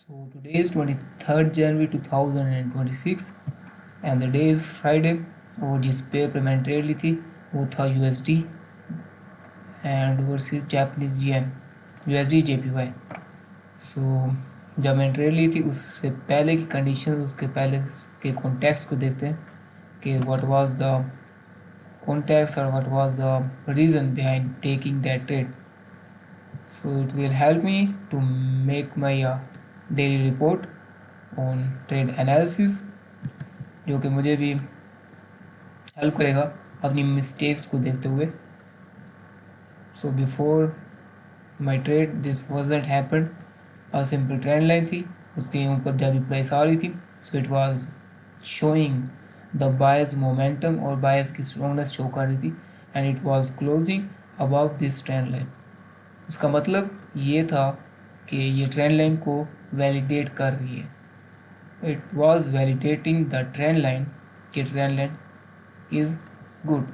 So today is 23rd January 2026 and the day is Friday और जिस पे payment trade ली थी वो था USD and versus Japanese yen USD JPY। सो जब मैंने ट्रेड ली थी उससे पहले की कंडीशन उसके पहले के कॉन्टेक्स्ट को देखते हैं कि व्हाट वाज द कॉन्टेक्स्ट और what was the reason behind taking that trade. So it will help me to make my daily report on trade analysis जो कि मुझे भी हेल्प करेगा अपनी मिस्टेक्स को देखते हुए। So before my trade this wasn't happen, a simple trend line थी, उसके ऊपर जब भी प्राइस आ रही थी so it was showing the buyers momentum और बायर्स की स्ट्रॉन्गनेस शो कर रही थी and it was closing above this trend line. उसका मतलब ये था कि ये ट्रेंड लाइन को वैलिडेट कर रही है। It was validating the trend line कि trend line is good,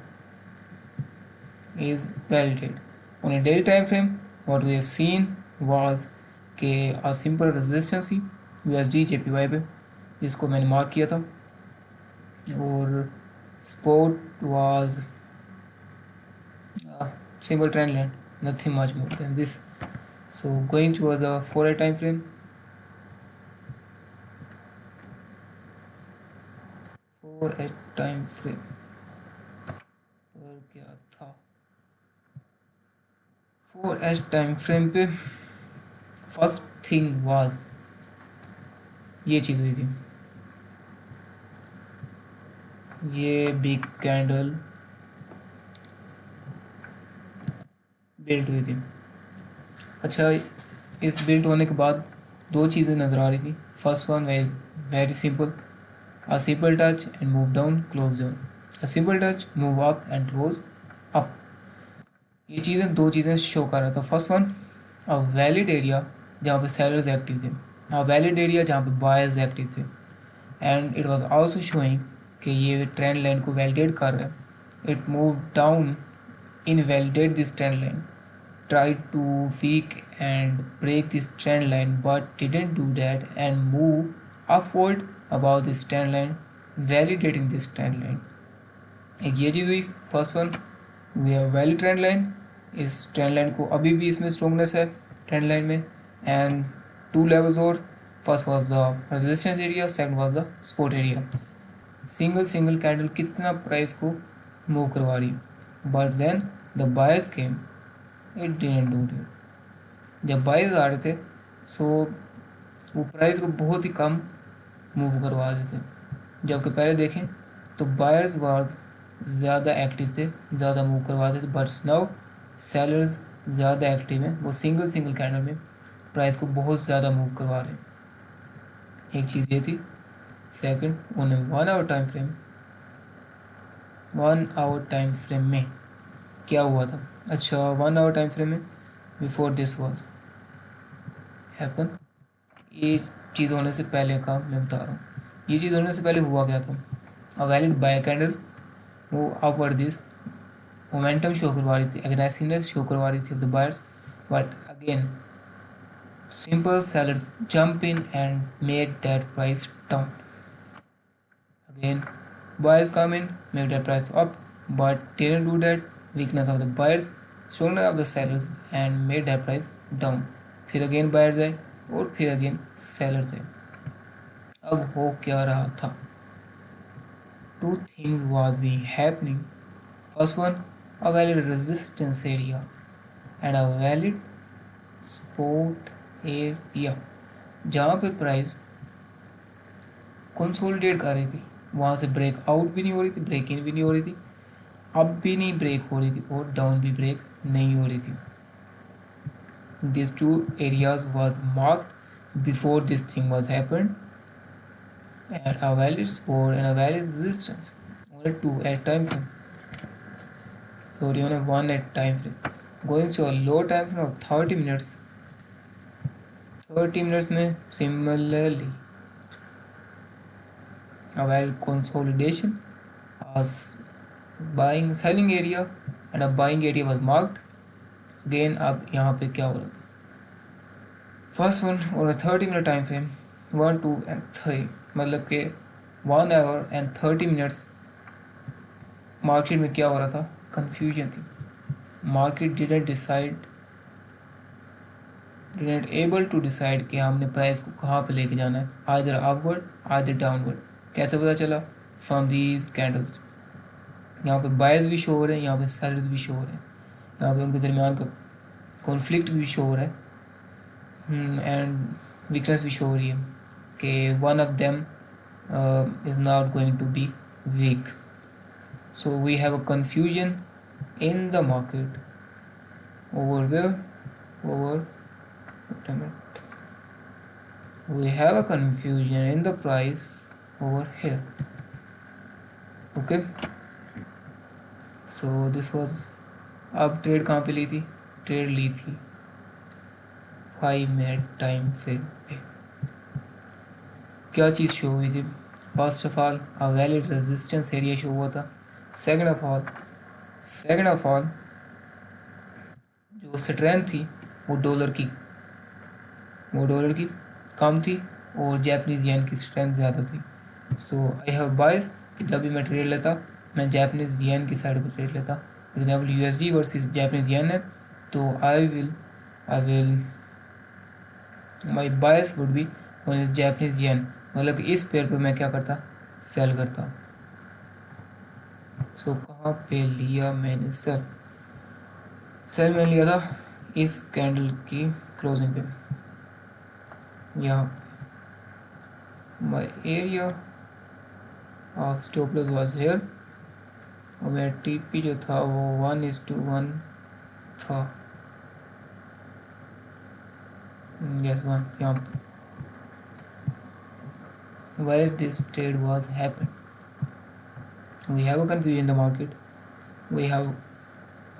is validate. On a daily time frame what we have seen was कि अ सिंपल रेजिस्टेंस ही USD JPY पे जिसको मैंने मार्क किया था और spot was simple trend line, nothing much more than this. So going towards the 4-hour time frame, 4-hour time frame और क्या था 4-hour time frame पे फर्स्ट थिंग वाज ये चीज़ हुई थी, ये बिग कैंडल बिल्ट हुई थी। अच्छा, इस बिल्ट होने के बाद दो चीज़ें नज़र आ रही थी। First one very simple, a simple touch and move down, close down, a simple touch, move up and close up। ये चीज़ें दो चीज़ें शो कर रहा था। First one a valid area जहाँ पे सेलर्स एक्टिव थे, अ वैलिड एरिया जहाँ पे बायर्स एक्टिव थे and it was also showing कि ये ट्रेंड लाइन को वैलिडेट कर रहा है। It move down in validate this trend line, tried to peak and break this trend line but didn't do that and move upward above this trend line, validating this trend line। एक ये चीज़ हुई first one, we have valid trend line. इस trend line को अभी भी इसमें strongness है ट्रेंड लाइन में एंड टू लेवल्स और, first was the resistance area, second was the support area. Single single candle कितना प्राइस को मूव करवा रही है but when the buyers came it didn't do that. जब बायर्स आ रहे थे सो वो प्राइस को बहुत ही कम मूव करवा रहे थे, जबकि पहले देखें तो बायर्स वाज ज़्यादा एक्टिव थे, ज़्यादा मूव करवाते थे बट नाउ सेलर्स ज़्यादा एक्टिव हैं, वो सिंगल सिंगल कैंडल में प्राइस को बहुत ज़्यादा मूव करवा रहे हैं। एक चीज़ ये थी। सेकंड उन्हें 1 hour time frame, 1 hour time frame में क्या हुआ था। अच्छा, 1 आवर टाइम फ्रेम में बिफोर दिस वॉज हैपन, ये चीज़ होने से पहले का मैं बता रहा हूँ। ये चीज़ होने से पहले हुआ क्या था, अ वैलिड बाय कैंडल वो अपवर्ड दिस मोमेंटम शो करवा रही थी, एग्रेसिवनेस शो करवा रही थी the buyers but again simple sellers jump in and made that price down। Again buyers come in, make that price up but didn't do that, weakness of the buyers, stronger of the sellers and made that price down। फिर again buyers आए और फिर again sellers आए। अब हो क्या रहा था, two things was be happening. First one a valid resistance area and a valid support area जहाँ पे प्राइस कंसोलिडेट कर रही थी, वहाँ से ब्रेक आउट भी नहीं हो रही थी, ब्रेक इन भी नहीं हो रही थी, अप भी नहीं ब्रेक हो रही थी और डाउन भी ब्रेक नहीं हो रही थी। This two areas was marked before this thing was happened and a valid support and a valid resistance only 2 time frame, sorry only 1 time frame. Going to a low time frame of 30 minutes, 30 minutes में similarly a valid consolidation as buying selling area and a buying area was marked। again अब यहाँ पे क्या हो रहा था, first one और 30 minute time frame 1 2 and 3 मतलब कि 1 आवर एंड 30 मिनट्स मार्केट में क्या हो रहा था, कंफ्यूजन थी। Market didn't able to decide कि हमने प्राइस को कहाँ पे लेके जाना है, आइदर अपवर्ड आइदर डाउनवर्ड। कैसे पता चला? From these candles. यहाँ पे बायर्स भी शो हो रहे हैं, यहाँ पे सेलर्स भी शो हो रहे हैं, यहाँ पे उनके दरमियान का कॉन्फ्लिक्ट भी शो हो रहा है एंड वीकनेस भी शो हो रही है कि one of them is not going to be weak. So we have a confusion in the market over where, over, wait a minute, we have a confusion in the price over here. Okay, so this was, अब trade कहाँ पे ली थी? Trade ली थी 5 minute time frame पे। क्या चीज़ show हुई थी? First of all a valid resistance area show हुआ था। सेकंड ऑफ ऑल जो स्ट्रेंथ थी वो डॉलर की कम थी और जापानीज़ येन की स्ट्रेंथ ज़्यादा थी। सो आई हैव बाइस कि जब भी मैं ट्रेड लेता मैं जापानीज़ येन की साइड पर ट्रेड लेता। For example USD versus Japanese yen है तो I will my bias would be on is Japanese yen, मतलब कि इस पेयर पे मैं क्या करता, सेल करता। सो कहाँ पे लिया मैंने सेल मैंने लिया था इस कैंडल की क्लोजिंग पे। यहाँ my area of stop loss was here और मेरा TP जो था वो 1:1 था। यस 1 यहाँ पे। Where this trade was happened, we have a confusion in the market. We have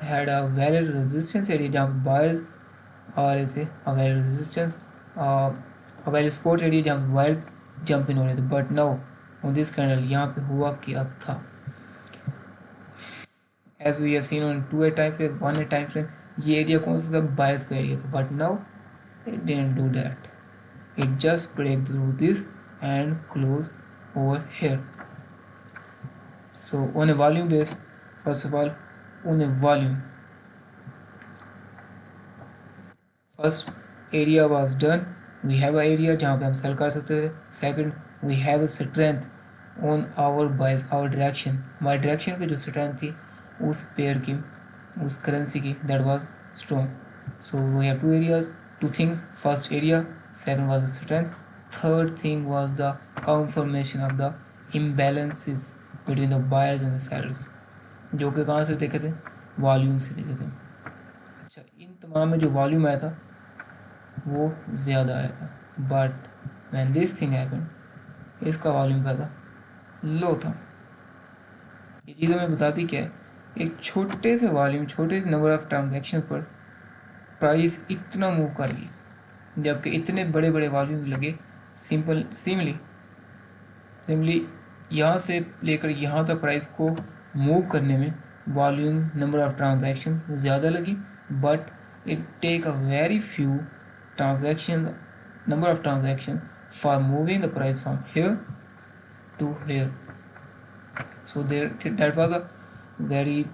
had a valid resistance area जहाँ पे buyers आ रहे थे, a valid resistance, a valid support area जहाँ पे buyers jump in हो रहे थे। But now on this candle यहाँ पे हुआ क्या था? As we have seen on 2A time frame, 1A time frame, ये एरिया कौन सा था? buyers का एरिया था। But now it didn't do that. It just break through this and close over here. So on a volume base, first of all, on a volume, first area was done. We have a area जहाँ पे हम cell कर सकते थे। Second, we have a strength on our bias, our direction. हमारे direction पे जो strength थी उस पेयर की, उस करेंसी की, that was strong. So we have two areas, two things. First area, second was the strength. Third thing was the confirmation of the imbalances between the buyers and the sellers, जो कि कहाँ से देखे थे? Volume से देखे थे। अच्छा, इन तमाम में जो वॉल्यूम आया था वो ज़्यादा आया था, but when this thing happened, इसका वॉल्यूम क्या था? लो था। ये चीज़ हमें बताती क्या है? एक छोटे से वॉल्यूम, छोटे से नंबर ऑफ ट्रांजैक्शन पर प्राइस इतना मूव कर गई, जबकि इतने बड़े बड़े वॉल्यूम्स लगे। सिंपली यहाँ से लेकर यहाँ तक प्राइस को मूव करने में वॉल्यूम्स, नंबर ऑफ ट्रांजैक्शंस ज़्यादा लगी, but it take a very few transaction, number of transaction for moving the price from here to here. So that was a very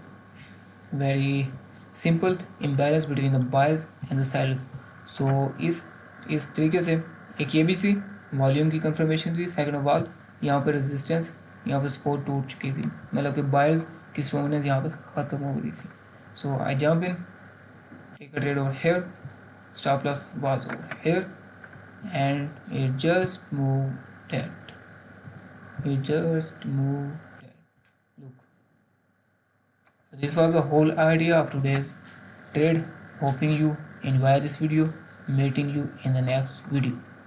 simple imbalance between the buyers and the sellers. So इस तरीके से एक ये भी थी volume की confirmation थी। Second of all यहाँ पे रेजिस्टेंस, यहाँ पे सपोर्ट टूट चुकी थी, मतलब कि बायर्स की स्ट्रॉन्गनेस यहाँ पे ख़त्म हो गई थी। So I jump in, take a trade over here, stop loss was over here and it just moved that. Look. So this was the whole idea of today's trade. Hoping you enjoy this video. Meeting you in the next video.